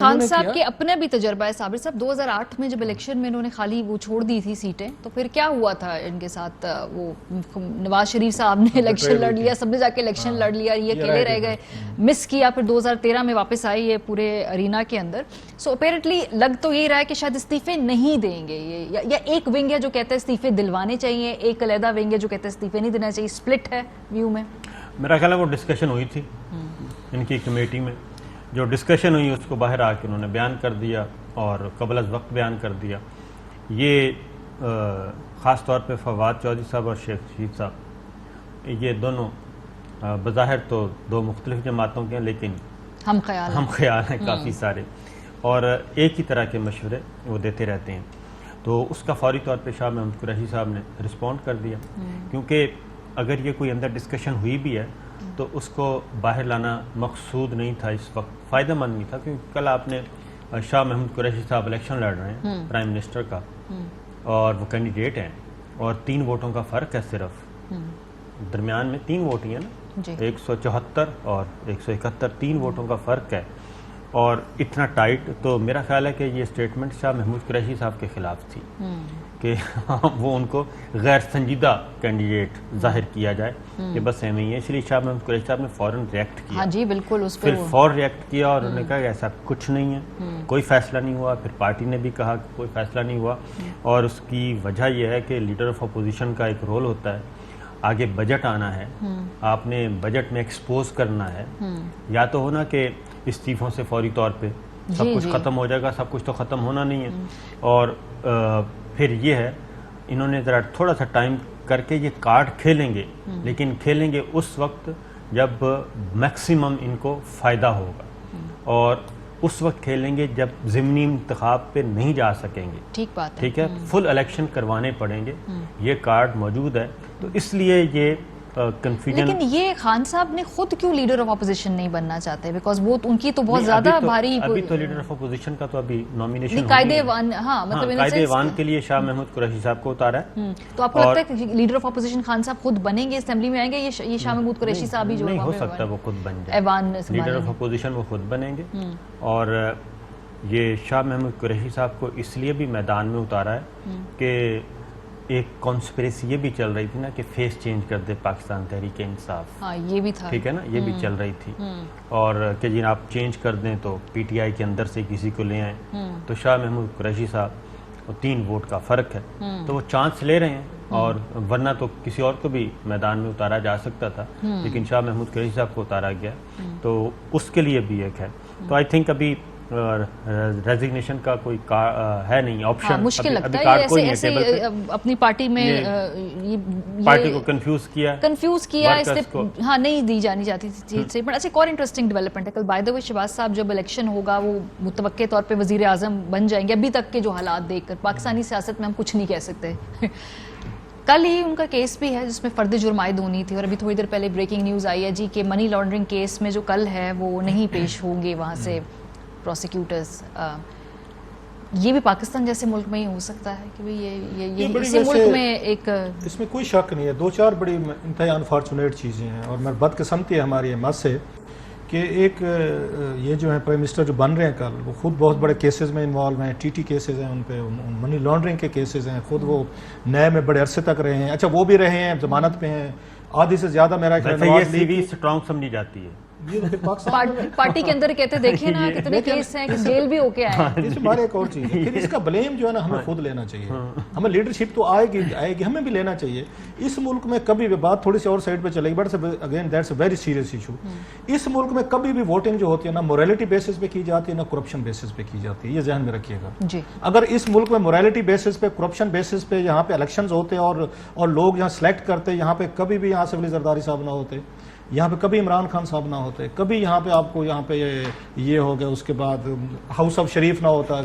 خان صاحب کے اپنے بھی تجربہ ہے صابر صاحب، 2008 میں جب الیکشن میں انہوں نے خالی وہ چھوڑ دی تھی سیٹیں، تو پھر کیا ہوا تھا ان کے ساتھ؟ وہ نواز شریف صاحب نے الیکشن لڑ لیا، سب نے جا کے الیکشن لڑ لیا، یہ اکیلے رہ گئے، مس کیا، پھر 2013 میں واپس آئے یہ پورے ارینا کے اندر. سو اپیرنٹلی لگ تو یہی رہا ہے کہ شاید استعفے نہیں دیں گے یہ، یا ایک ونگ ہے جو کہتا ہے استعفے دلوانے چاہیے، ایک علیحدہ ونگ ہے جو کہتا ہے استعفے نہیں دینا چاہیے. سپلٹ ہے ویو میں. میرا خیال ہے وہ ڈسکشن ہوئی تھی ان کی کمیٹی میں، جو ڈسکشن ہوئی اس کو باہر آ کے انہوں نے بیان کر دیا اور قبل از وقت بیان کر دیا. یہ خاص طور پہ فواد چودھری صاحب اور شیخ رشید صاحب، یہ دونوں بظاہر تو دو مختلف جماعتوں کے ہیں، لیکن ہم خیال ہیں کافی سارے، اور ایک ہی طرح کے مشورے وہ دیتے رہتے ہیں. تو اس کا فوری طور پہ شاہ محمود قریشی صاحب نے رسپونڈ کر دیا، کیونکہ اگر یہ کوئی اندر ڈسکشن ہوئی بھی ہے تو اس کو باہر لانا مقصود نہیں تھا، اس وقت فائدہ مند نہیں تھا، کیونکہ کل آپ نے شاہ محمود قریشی صاحب الیکشن لڑ رہے ہیں پرائم منسٹر کا، اور وہ کینڈیڈیٹ ہیں، اور 3 ووٹوں کا فرق ہے، صرف درمیان میں 3 ووٹ ہی ہیں نا، 174 اور 171، 3 ووٹوں کا فرق ہے، اور اتنا ٹائٹ. تو میرا خیال ہے کہ یہ اسٹیٹمنٹ شاہ محمود قریشی صاحب کے خلاف تھی کہ وہ ان کو غیر سنجیدہ کینڈیڈیٹ ظاہر کیا جائے کہ بس ایویں ہی ہے. اس لیے شاہ محمود قریشی صاحب نے فوراً ریئیکٹ کیا. ہاں جی بالکل، اس پھر فوراً ریئیکٹ کیا اور انہوں نے کہا کہ ایسا کچھ نہیں ہے، کوئی فیصلہ نہیں ہوا. پھر پارٹی نے بھی کہا کہ کوئی فیصلہ نہیں ہوا، اور اس کی وجہ یہ ہے کہ لیڈر آف اپوزیشن کا ایک رول ہوتا ہے. آگے بجٹ آنا ہے، آپ نے بجٹ میں ایکسپوز کرنا ہے، یا تو ہونا کہ استعفوں سے فوری طور پہ سب کچھ ختم ہو جائے گا، سب کچھ تو ختم ہونا نہیں ہے. اور پھر یہ ہے انہوں نے ذرا تھوڑا سا ٹائم کر کے یہ کارڈ کھیلیں گے، لیکن کھیلیں گے اس وقت جب میکسیمم ان کو فائدہ ہوگا، اور اس وقت کھیلیں گے جب ضمنی انتخاب پہ نہیں جا سکیں گے. ٹھیک بات ہے، ٹھیک ہے، فل الیکشن کروانے پڑیں گے. یہ کارڈ موجود ہے، تو اس لیے یہ کنفیوژن. لیکن یہ خان صاحب نے خود کیوں لیڈر آف اپوزیشن نہیں بننا چاہتے؟ بیکاز وہ ان کی تو بہت زیادہ بھاری، ابھی تو لیڈر آف اپوزیشن کا تو ابھی نامینیشن قائد ایوان، ہاں مطلب قائد ایوان کے لیے شاہ محمود قریشی صاحب کو اتارا ہے. تو آپ کو لگتا ہے کہ لیڈر آف اپوزیشن خان صاحب خود بنیں گے، اسمبلی میں آئیں گے، یہ شاہ محمود قریشی صاحب ہی جو نہیں ہو سکتا وہ خود بن جائے ایوان لیڈر آف اپوزیشن، وہ خود بنیں گے. اور یہ شاہ محمود قریشی صاحب کو اس لیے بھی میدان میں اتارا ہے کہ ایک کانسپریسی یہ بھی چل رہی تھی نا کہ فیس چینج کر دے پاکستان تحریک انصاف. ہاں یہ بھی تھا، ٹھیک ہے نا، یہ بھی چل رہی تھی، اور کہ جی آپ چینج کر دیں تو پی ٹی آئی کے اندر سے کسی کو لے آئیں. تو شاہ محمود قریشی صاحب 3 ووٹ کا فرق ہے، تو وہ چانس لے رہے ہیں، اور ورنہ تو کسی اور کو بھی میدان میں اتارا جا سکتا تھا، لیکن شاہ محمود قریشی صاحب کو اتارا گیا. تو اس کے لیے بھی ایک ہے. تو آئی تھنک ابھی ریزگنیشن کا کوئی ہے نہیں آپشن، مشکل لگتا ہے ایسے اپنی پارٹی میں پارٹی کو کنفیوز کیا اس لیے ہاں نہیں دی جانی چاہتی تھی. بٹ ایک اور انٹرسٹنگ ڈیولپمنٹ ہے، کل بائی دا وے شہباز صاحب جب الیکشن ہوگا وہ متوقع طور پہ وزیر اعظم بن جائیں گے. ابھی تک کے جو حالات دیکھ کر پاکستانی سیاست میں ہم کچھ نہیں کہہ سکتے. کل ہی ان کا کیس بھی ہے جس میں فرد جرم عائد ہونی تھی، اور ابھی تھوڑی دیر پہلے بریکنگ نیوز آئی ہے جی کہ منی لانڈرنگ کیس میں جو کل ہے وہ نہیں پیش ہوں گے وہاں سے پروسیکیوٹرز. یہ بھی پاکستان جیسے ملک میں ہی ہو سکتا ہے کہ یہ اسی ملک میں ایک، اس میں کوئی شک نہیں ہے. 2-4 بڑی انتہائی انفارچونیٹ چیزیں ہیں، اور میں بدقسمتی ہے ہماری احمد سے کہ ایک یہ جو ہے پرائم منسٹر جو بن رہے ہیں کل، وہ خود بہت بڑے کیسز میں انوالو ہیں، ٹی کیسز ہیں ان پہ، منی لانڈرنگ کے کیسز ہیں، خود وہ نئے میں بڑے عرصے تک رہے ہیں. اچھا وہ بھی رہے ہیں، ضمانت پہ ہیں، آدھی سے زیادہ میرا خیال یہ سی وی اسٹرانگ سمجھی جاتی ہے. پارٹی کے اندر کہتے دیکھیں نا کتنے کیس ہیں کہ جیل بھی ہو کے آئے. اس ہمارے ایک اور چیز ہے، پھر اس کا بلیم جو ہے نا ہمیں خود لینا چاہیے. ہمیں لیڈرشپ تو آئے گی، ہمیں بھی لینا چاہیے. اس ملک میں کبھی بھی بات تھوڑی سی اور سائڈ پہ چلے گی، but again that's a very serious issue. اس ملک میں کبھی بھی ووٹنگ جو ہوتی ہے نا موریلٹی بیسس پہ کی جاتی ہے، نہ کرپشن بیسس پہ کی جاتی ہے. یہ ذہن میں رکھیے گا. اگر اس ملک میں موریلٹی بیسس پہ، کرپشن بیسس پہ یہاں پہ الیکشنز ہوتے اور لوگ یہاں سلیکٹ کرتے، یہاں پہ کبھی بھی یہاں سے ولی زرداری صاحب نہ ہوتے، یہاں پہ کبھی عمران خان صاحب نہ ہوتے، کبھی یہاں پہ آپ کو یہاں پہ یہ ہو گیا، اس کے بعد ہاؤس آف شریف نہ ہوتا.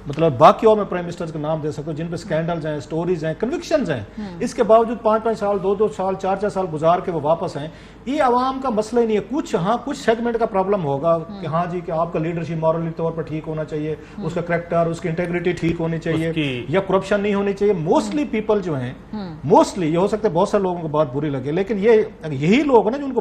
مطلب باقی اور میں پرائم منسٹر کا نام دے سکتا ہوں جن پہ سکینڈلز ہیں، سٹوریز ہیں، کنوکشنز ہیں. اس کے باوجود 5-5 سال 2-2 سال 4-4 سال گزار کے وہ واپس ہیں. یہ عوام کا مسئلہ ہی نہیں ہے. کچھ سیگمنٹ کا پرابلم ہوگا کہ ہاں جی کہ آپ کا لیڈرشپ مورلی طور پر ٹھیک ہونا چاہیے، اس کا کریکٹر، اس کی انٹیگریٹی ٹھیک ہونی چاہیے، یا کرپشن نہیں ہونی چاہیے. موسٹلی پیپل جو ہیں، موسٹلی یہ ہو سکتا ہے بہت سارے لوگوں کو بات بری لگے، لیکن یہی لوگ ہیں نا جو ان کو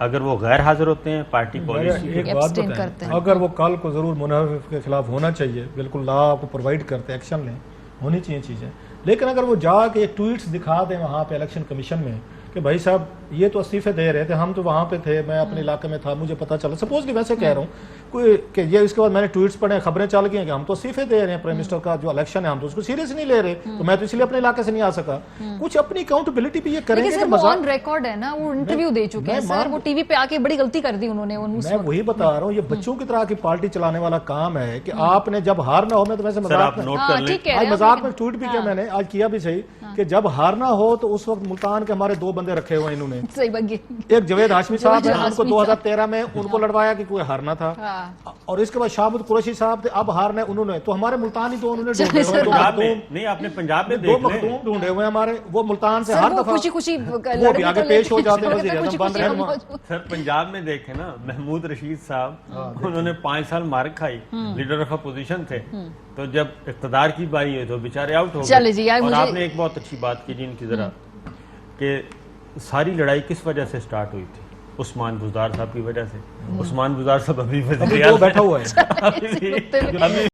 اگر وہ غیر حاضر ہوتے ہیں پارٹی پالیسی ایک بات Abstain کرتے بتائیں، ہیں۔ اگر وہ کل کو ضرور منحرف کے خلاف ہونا چاہیے، بالکل لا کو پرووائڈ کرتے ایکشن لیں، ہونی چاہیے چیزیں، لیکن اگر وہ جا کے ٹویٹس دکھا دیں وہاں پہ الیکشن کمیشن میں کہ بھائی صاحب یہ تو استعفے دے رہے تھے، ہم تو وہاں پہ تھے، میں اپنے علاقے میں تھا، مجھے پتہ چلا، سپوز کہ ویسے کہہ رہا ہوں کوئی کہ یہ اس کے بعد میں نے ٹویٹس پڑھے، خبریں چل گئی ہیں کہ ہم تو استعفے دے رہے ہیں پرائم منسٹر کا جو الیکشن ہے، ہم تو اس کو سیریس نہیں لے رہے، تو میں تو اس لیے اپنے علاقے سے نہیں آ سکا. کچھ اپنی اکاؤنٹیبلٹی بھی یہ کریں لیکن گے سر کہ وہ مذاق. آن ریکارڈ ہے نا، وہ انٹرویو دے چکے ہیں میں سر، وہ ٹی وی پہ آ کے بڑی غلطی کر دی انہوں نے میں وہی بتا رہا ہوں، یہ بچوں کی طرح کی پارٹی چلانے والا کام ہے کہ آپ نے جب ہارنا ہو، میں تو ویسے سر مذاق آپ میں نوٹ کر لیں ٹھیک ہے آج مذاق میں ٹویٹ بھی کیا میں نے، آج کیا بھی صحیح کہ جب ہارنا ہو تو اس وقت ملتان کے ہمارے 2 بندے رکھے ہوئے انہوں نے، صحیح بگی ایک جوید ہاشمی صاحب ہیں، ان کو ہاشمی 2013 میں ان کو لڑوایا کہ کوئی ہارنا تھا، اور اس کے بعد شاہبود قریشی صاحب تھے، اب ہارنا ہے انہوں نے، تو ہمارے ملتانی تو انہوں نے ڈھونڈے ہوئے، پنجاب میں نہیں، آپ نے پنجاب میں 2 دیکھ لیں، مخدوم ڈھونڈے ہوئے ہمارے، وہ ملتان سے سر ہر وہ دفعہ خوشی خوشی وہ بھی آگے پیش ہو جاتے ہیں، وزیر اعظم بن رہے ہیں. سر پنجاب میں دیکھیں نا، محمود رشید صاحب انہوں نے 5 سال مار کھائی، لیڈر آف اپوزیشن تھے، تو جب اقتدار کی باری ہوئی تو بیچارے آؤٹ ہو چلے گئے. جی، اور آپ نے ایک بہت اچھی بات کی جی ان کی ذرا، کہ ساری لڑائی کس وجہ سے سٹارٹ ہوئی تھی؟ عثمان بزدار صاحب کی وجہ سے. عثمان بزدار صاحب ابھی وزیر ابھی وہ بیٹھا ہوا ہے. اعظم